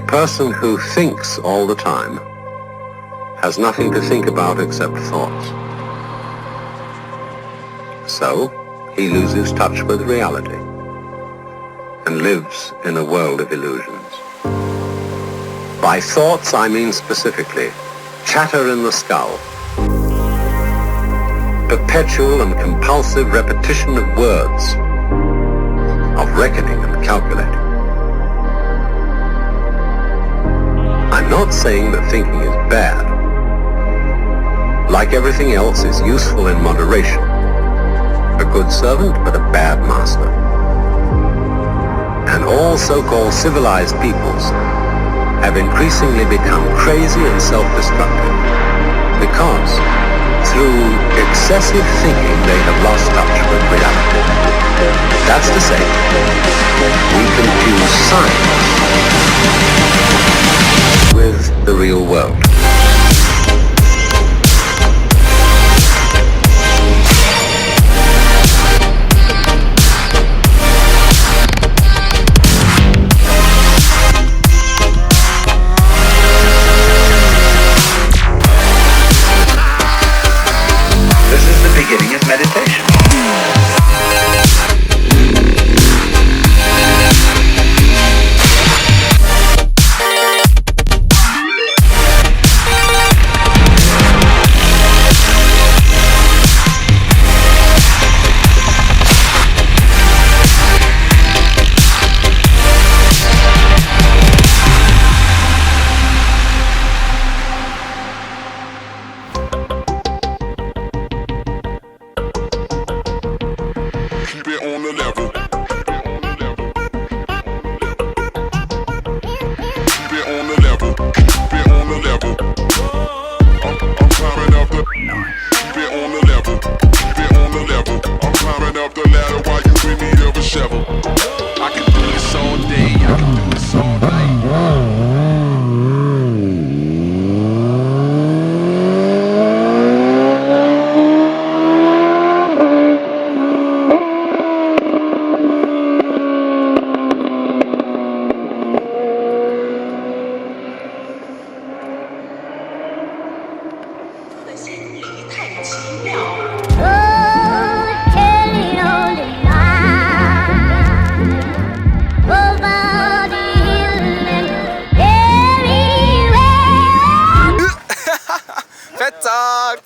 person who thinks all the time has nothing to think about except thoughts. So, he loses touch with reality and lives in a world of illusions. By thoughts, I mean specifically chatter in the skull, perpetual and compulsive repetition of words, of reckoning and calculating. I'm not saying that thinking is bad. Like everything else, it's useful in moderation. A good servant, but a bad master. And all so-called civilized peoples have increasingly become crazy and self-destructive because through excessive thinking they have lost touch with reality. That's to say, we confuse science with the real world. This is the beginning of meditation. Keep it on the level. Keep it on the level. Keep it on the level. I'm climbing up the. Keep it on the level. Keep it on the level. I'm climbing up the ladder while you in need of a shovel. I can do this all day. I can do this all night. Fett talk!